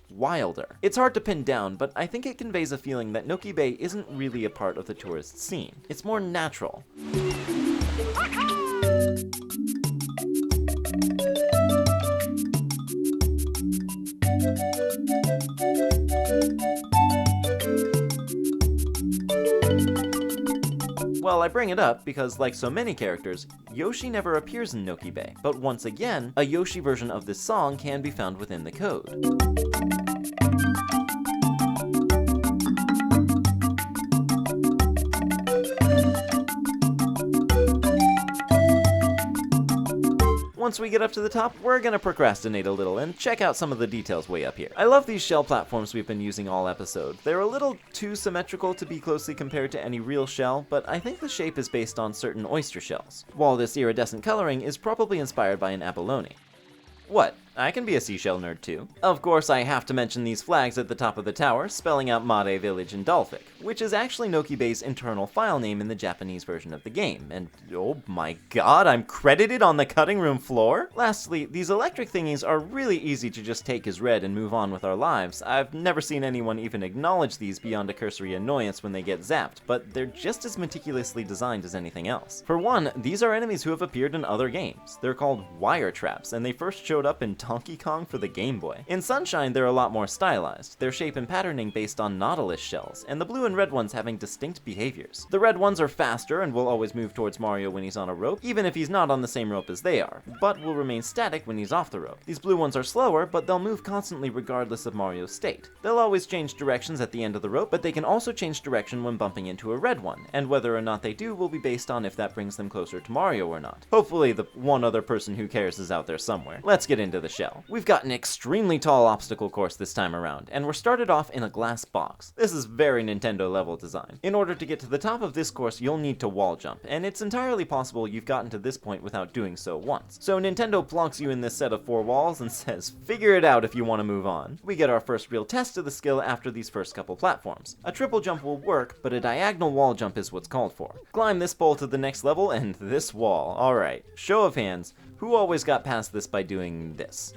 wilder. It's hard to pin down, but I think it conveys a feeling that Noki Bay isn't really a part of the tourist scene. It's more natural. Well, I bring it up because, like so many characters, Yoshi never appears in Noki Bay, but once again, a Yoshi version of this song can be found within the code. Once we get up to the top, we're gonna procrastinate a little and check out some of the details way up here. I love these shell platforms we've been using all episode. They're a little too symmetrical to be closely compared to any real shell, but I think the shape is based on certain oyster shells, while this iridescent coloring is probably inspired by an abalone. What? I can be a seashell nerd too. Of course, I have to mention these flags at the top of the tower, spelling out Mare Village in Dolphin, which is actually Noki Bay's internal file name in the Japanese version of the game, and oh my god, I'm credited on the cutting room floor? Lastly, these electric thingies are really easy to just take as read and move on with our lives. I've never seen anyone even acknowledge these beyond a cursory annoyance when they get zapped, but they're just as meticulously designed as anything else. For one, these are enemies who have appeared in other games. They're called wire traps, and they first showed up in Donkey Kong for the Game Boy. In Sunshine, they're a lot more stylized, their shape and patterning based on Nautilus shells, and the blue and red ones having distinct behaviors. The red ones are faster and will always move towards Mario when he's on a rope, even if he's not on the same rope as they are, but will remain static when he's off the rope. These blue ones are slower, but they'll move constantly regardless of Mario's state. They'll always change directions at the end of the rope, but they can also change direction when bumping into a red one, and whether or not they do will be based on if that brings them closer to Mario or not. Hopefully the one other person who cares is out there somewhere. Let's get into the shell. We've got an extremely tall obstacle course this time around, and we're started off in a glass box. This is very Nintendo level design. In order to get to the top of this course, you'll need to wall jump, and it's entirely possible you've gotten to this point without doing so once. So Nintendo plonks you in this set of 4 walls and says, figure it out if you want to move on. We get our first real test of the skill after these first couple platforms. A triple jump will work, but a diagonal wall jump is what's called for. Climb this pole to the next level and this wall. Alright, show of hands, who always got past this by doing this?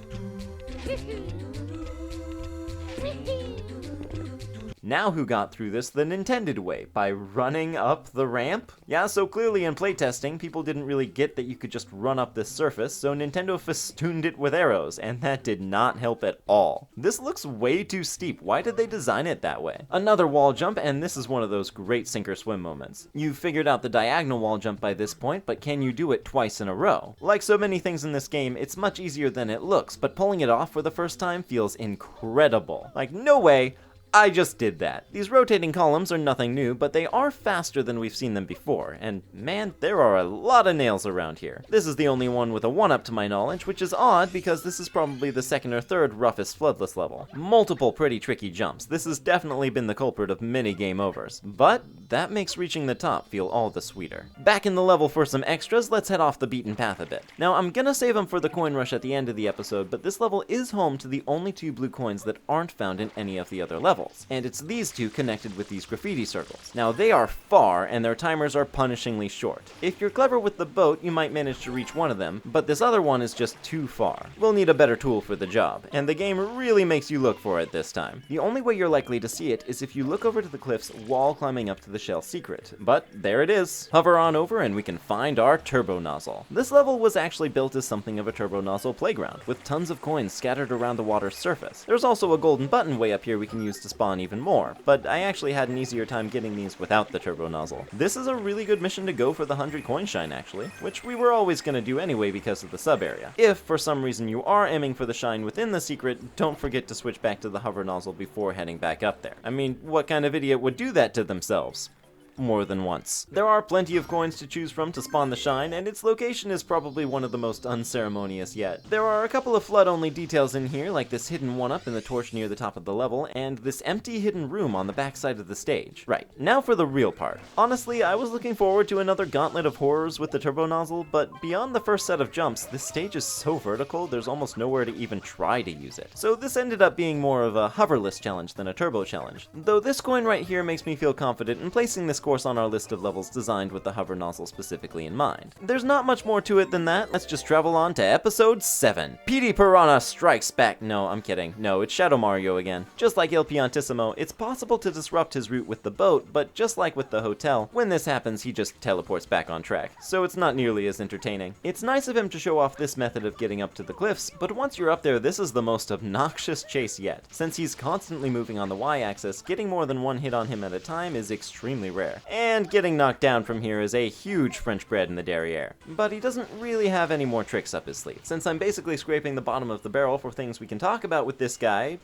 Now who got through this the Nintendo way? By running up the ramp? Yeah, so clearly in playtesting, people didn't really get that you could just run up this surface, so Nintendo festooned it with arrows, and that did not help at all. This looks way too steep. Why did they design it that way? Another wall jump, and this is one of those great sink or swim moments. You've figured out the diagonal wall jump by this point, but can you do it twice in a row? Like so many things in this game, it's much easier than it looks, but pulling it off for the first time feels incredible. Like, no way, I just did that. These rotating columns are nothing new, but they are faster than we've seen them before, and man, there are a lot of nails around here. This is the only one with a 1-up to my knowledge, which is odd because this is probably the second or third roughest floodless level. Multiple pretty tricky jumps. This has definitely been the culprit of many game overs, but that makes reaching the top feel all the sweeter. Back in the level for some extras, let's head off the beaten path a bit. Now, I'm gonna save them for the coin rush at the end of the episode, but this level is home to the only 2 blue coins that aren't found in any of the other levels. And it's these 2 connected with these graffiti circles. Now they are far, and their timers are punishingly short. If you're clever with the boat, you might manage to reach one of them, but this other one is just too far. We'll need a better tool for the job, and the game really makes you look for it this time. The only way you're likely to see it is if you look over to the cliffs while climbing up to the shell secret. But there it is. Hover on over and we can find our turbo nozzle. This level was actually built as something of a turbo nozzle playground, with tons of coins scattered around the water's surface. There's also a golden button way up here we can use to spawn even more, but I actually had an easier time getting these without the turbo nozzle. This is a really good mission to go for the 100 coin shine actually, which we were always going to do anyway because of the sub area. If for some reason you are aiming for the shine within the secret, don't forget to switch back to the hover nozzle before heading back up there. I mean, what kind of idiot would do that to themselves? More than once. There are plenty of coins to choose from to spawn the shine, and its location is probably one of the most unceremonious yet. There are a couple of flood-only details in here, like this hidden 1-up in the torch near the top of the level, and this empty hidden room on the backside of the stage. Right, now for the real part. Honestly, I was looking forward to another gauntlet of horrors with the turbo nozzle, but beyond the first set of jumps, this stage is so vertical, there's almost nowhere to even try to use it. So this ended up being more of a hoverless challenge than a turbo challenge. Though this coin right here makes me feel confident in placing this course on our list of levels designed with the hover nozzle specifically in mind. There's not much more to it than that. Let's just travel on to episode 7. PD Piranha strikes back. No, I'm kidding. No, it's Shadow Mario again. Just like Il Piantissimo, it's possible to disrupt his route with the boat, but just like with the hotel, when this happens, he just teleports back on track, so it's not nearly as entertaining. It's nice of him to show off this method of getting up to the cliffs, but once you're up there, this is the most obnoxious chase yet. Since he's constantly moving on the Y-axis, getting more than one hit on him at a time is extremely rare. And getting knocked down from here is a huge French bread in the derriere. But he doesn't really have any more tricks up his sleeve. Since I'm basically scraping the bottom of the barrel for things we can talk about with this guy,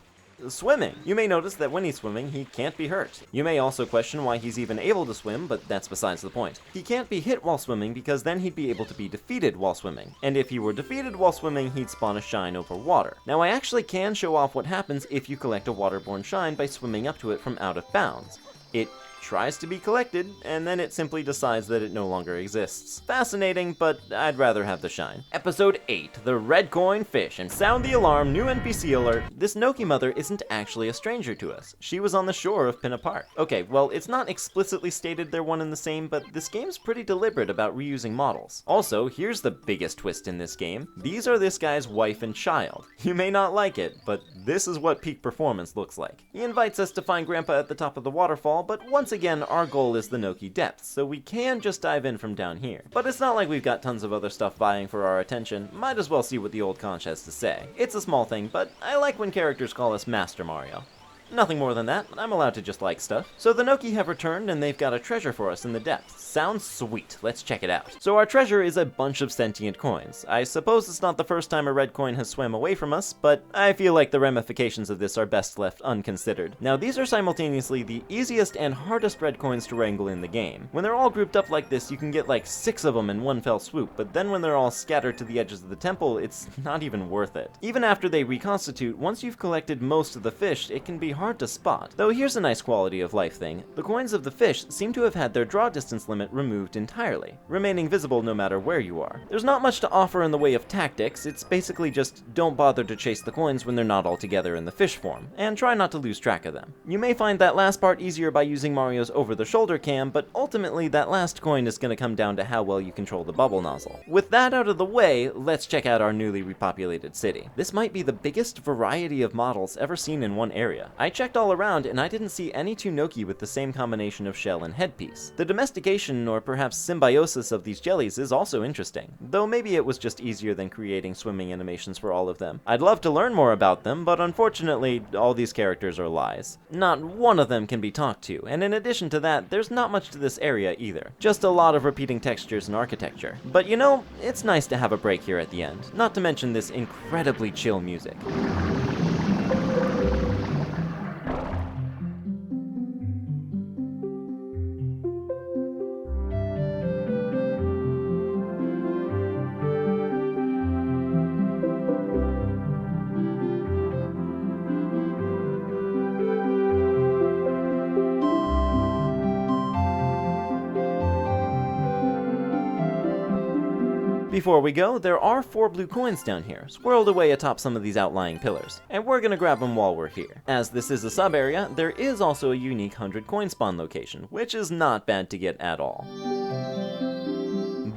swimming. You may notice that when he's swimming, he can't be hurt. You may also question why he's even able to swim, but that's besides the point. He can't be hit while swimming because then he'd be able to be defeated while swimming. And if he were defeated while swimming, he'd spawn a shine over water. Now I actually can show off what happens if you collect a waterborne shine by swimming up to it from out of bounds. It tries to be collected, and then it simply decides that it no longer exists. Fascinating, but I'd rather have the shine. Episode 8, the red coin fish, and sound the alarm, new NPC alert. This Noki mother isn't actually a stranger to us. She was on the shore of Pinna Park. Okay, well, it's not explicitly stated they're one and the same, but this game's pretty deliberate about reusing models. Also, here's the biggest twist in this game. These are this guy's wife and child. You may not like it, but this is what peak performance looks like. He invites us to find Grandpa at the top of the waterfall, but once again, our goal is the Noki depths, so we can just dive in from down here. But it's not like we've got tons of other stuff vying for our attention. Might as well see what the old conch has to say. It's a small thing, but I like when characters call us Master Mario. Nothing more than that, I'm allowed to just like stuff. So the Noki have returned and they've got a treasure for us in the depths. Sounds sweet, let's check it out. So our treasure is a bunch of sentient coins. I suppose it's not the first time a red coin has swam away from us, but I feel like the ramifications of this are best left unconsidered. Now these are simultaneously the easiest and hardest red coins to wrangle in the game. When they're all grouped up like this, you can get like 6 of them in one fell swoop, but then when they're all scattered to the edges of the temple, it's not even worth it. Even after they reconstitute, once you've collected most of the fish, it can be hard to spot. Though here's a nice quality of life thing. The coins of the fish seem to have had their draw distance limit removed entirely, remaining visible no matter where you are. There's not much to offer in the way of tactics, it's basically just don't bother to chase the coins when they're not all together in the fish form, and try not to lose track of them. You may find that last part easier by using Mario's over-the-shoulder cam, but ultimately that last coin is going to come down to how well you control the bubble nozzle. With that out of the way, let's check out our newly repopulated city. This might be the biggest variety of models ever seen in one area. I I checked all around and I didn't see any two Noki with the same combination of shell and headpiece. The domestication or perhaps symbiosis of these jellies is also interesting, though maybe it was just easier than creating swimming animations for all of them. I'd love to learn more about them, but unfortunately, all these characters are lies. Not one of them can be talked to, and in addition to that, there's not much to this area either. Just a lot of repeating textures and architecture. But you know, it's nice to have a break here at the end, not to mention this incredibly chill music. Before we go, there are 4 blue coins down here, swirled away atop some of these outlying pillars, and we're gonna grab them while we're here. As this is a sub-area, there is also a unique 100 coin spawn location, which is not bad to get at all.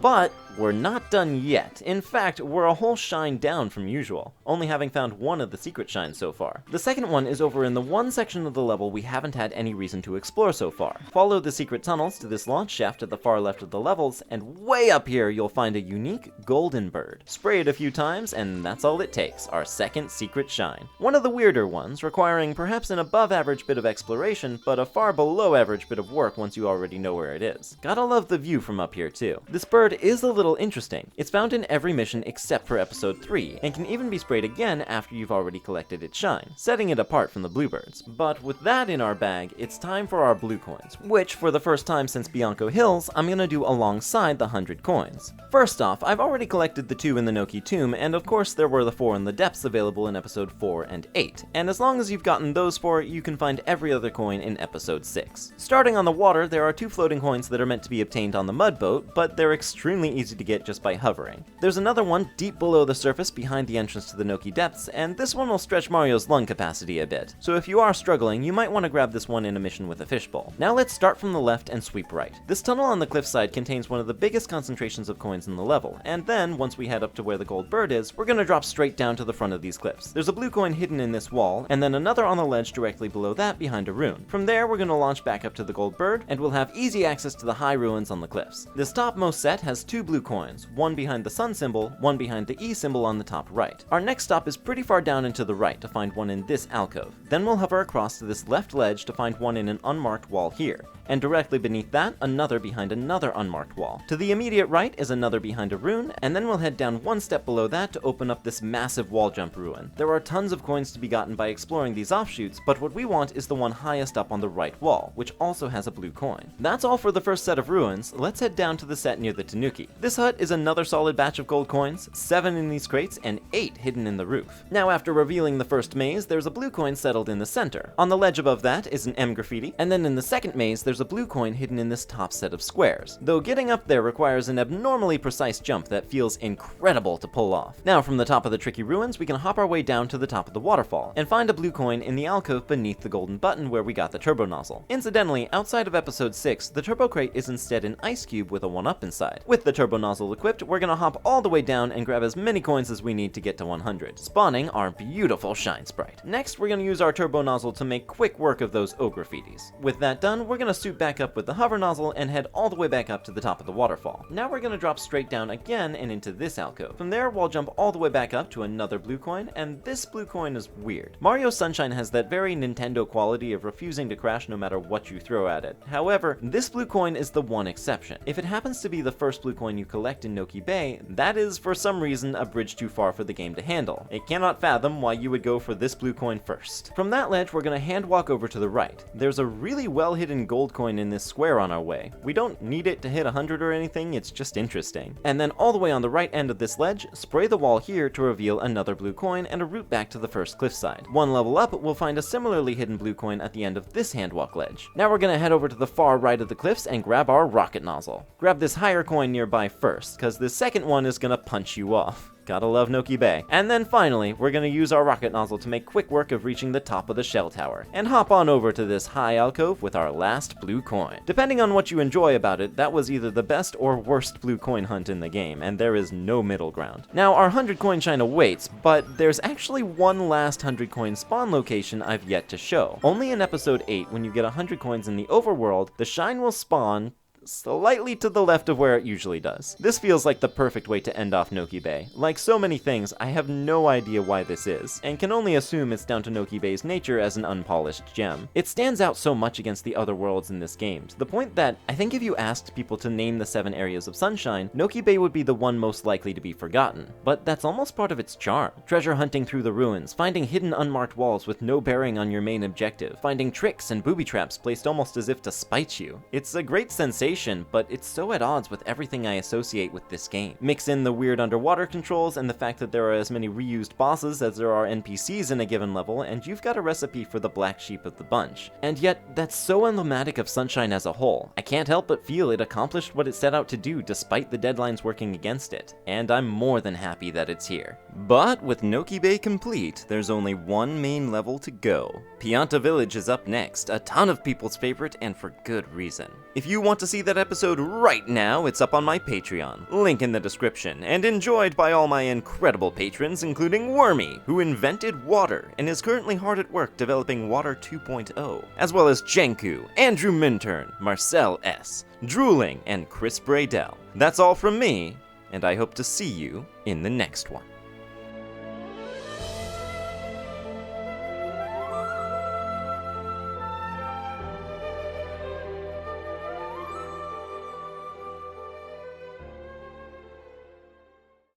But we're not done yet. In fact, we're a whole shine down from usual, only having found one of the secret shines so far. The second one is over in the one section of the level we haven't had any reason to explore so far. Follow the secret tunnels to this launch shaft at the far left of the levels, and way up here you'll find a unique golden bird. Spray it a few times, and that's all it takes, our second secret shine. One of the weirder ones, requiring perhaps an above average bit of exploration, but a far below average bit of work once you already know where it is. Gotta love the view from up here too. This bird is a little interesting. It's found in every mission except for episode 3, and can even be sprayed again after you've already collected its shine, setting it apart from the bluebirds. But with that in our bag, it's time for our blue coins, which for the first time since Bianco Hills, I'm gonna do alongside the 100 coins. First off, I've already collected the 2 in the Noki tomb, and of course there were the 4 in the depths available in episode 4 and 8, and as long as you've gotten those 4, you can find every other coin in episode 6. Starting on the water, there are 2 floating coins that are meant to be obtained on the mud boat, but they're extremely easy to get just by hovering. There's another one deep below the surface behind the entrance to the Noki depths, and this one will stretch Mario's lung capacity a bit, so if you are struggling, you might want to grab this one in a mission with a fishbowl. Now let's start from the left and sweep right. This tunnel on the cliffside contains one of the biggest concentrations of coins in the level, and then, once we head up to where the gold bird is, we're gonna drop straight down to the front of these cliffs. There's a blue coin hidden in this wall, and then another on the ledge directly below that behind a rune. From there, we're gonna launch back up to the gold bird, and we'll have easy access to the high ruins on the cliffs. This topmost set has 2 blue coins, one behind the sun symbol, one behind the E symbol on the top right. Our next stop is pretty far down and to the right to find one in this alcove. Then we'll hover across to this left ledge to find one in an unmarked wall here, and directly beneath that, another behind another unmarked wall. To the immediate right is another behind a rune, and then we'll head down one step below that to open up this massive wall jump ruin. There are tons of coins to be gotten by exploring these offshoots, but what we want is the one highest up on the right wall, which also has a blue coin. That's all for the first set of ruins. Let's head down to the set near the Tanuki. This hut is another solid batch of gold coins, 7 in these crates, and 8 hidden in the roof. Now after revealing the first maze, there's a blue coin settled in the center. On the ledge above that is an M graffiti, and then in the second maze there's a blue coin hidden in this top set of squares, though getting up there requires an abnormally precise jump that feels incredible to pull off. Now from the top of the tricky ruins, we can hop our way down to the top of the waterfall, and find a blue coin in the alcove beneath the golden button where we got the turbo nozzle. Incidentally, outside of episode 6, the turbo crate is instead an ice cube with a 1-up inside. With the turbo nozzle equipped, we're gonna hop all the way down and grab as many coins as we need to get to 100, spawning our beautiful shine sprite. Next, we're gonna use our turbo nozzle to make quick work of those O graffitis. With that done, we're gonna suit back up with the hover nozzle and head all the way back up to the top of the waterfall. Now we're gonna drop straight down again and into this alcove. From there, we'll jump all the way back up to another blue coin, and this blue coin is weird. Mario Sunshine has that very Nintendo quality of refusing to crash no matter what you throw at it. However, this blue coin is the one exception. If it happens to be the first blue coin you collect in Noki Bay, that is for some reason a bridge too far for the game to handle. It cannot fathom why you would go for this blue coin first. From that ledge, we're gonna hand walk over to the right. There's a really well hidden gold coin in this square on our way. We don't need it to hit 100 or anything, it's just interesting. And then all the way on the right end of this ledge, spray the wall here to reveal another blue coin and a route back to the first cliffside. One level up, we'll find a similarly hidden blue coin at the end of this handwalk ledge. Now we're gonna head over to the far right of the cliffs and grab our rocket nozzle. Grab this higher coin nearby first, cause this second one is gonna punch you off. Gotta love Noki Bay. And then finally, we're gonna use our rocket nozzle to make quick work of reaching the top of the shell tower, and hop on over to this high alcove with our last blue coin. Depending on what you enjoy about it, that was either the best or worst blue coin hunt in the game, and there is no middle ground. Now, our 100 coin shine awaits, but there's actually one last 100 coin spawn location I've yet to show. Only in episode 8, when you get 100 coins in the overworld, the shine will spawn slightly to the left of where it usually does. This feels like the perfect way to end off Noki Bay. Like so many things, I have no idea why this is, and can only assume it's down to Noki Bay's nature as an unpolished gem. It stands out so much against the other worlds in this game, to the point that I think if you asked people to name the 7 areas of sunshine, Noki Bay would be the one most likely to be forgotten. But that's almost part of its charm. Treasure hunting through the ruins, finding hidden unmarked walls with no bearing on your main objective, finding tricks and booby traps placed almost as if to spite you. It's a great sensation, but it's so at odds with everything I associate with this game. Mix in the weird underwater controls and the fact that there are as many reused bosses as there are NPCs in a given level, and you've got a recipe for the black sheep of the bunch. And yet, that's so emblematic of Sunshine as a whole. I can't help but feel it accomplished what it set out to do despite the deadlines working against it, and I'm more than happy that it's here. But with Noki Bay complete, there's only one main level to go. Pianta Village is up next, a ton of people's favorite, and for good reason. If you want to see that episode right now, it's up on my Patreon, link in the description, and enjoyed by all my incredible patrons, including Wormy, who invented water and is currently hard at work developing Water 2.0, as well as Jenku, Andrew Minturn, Marcel S., Drooling, and Chris Bradell. That's all from me, and I hope to see you in the next one.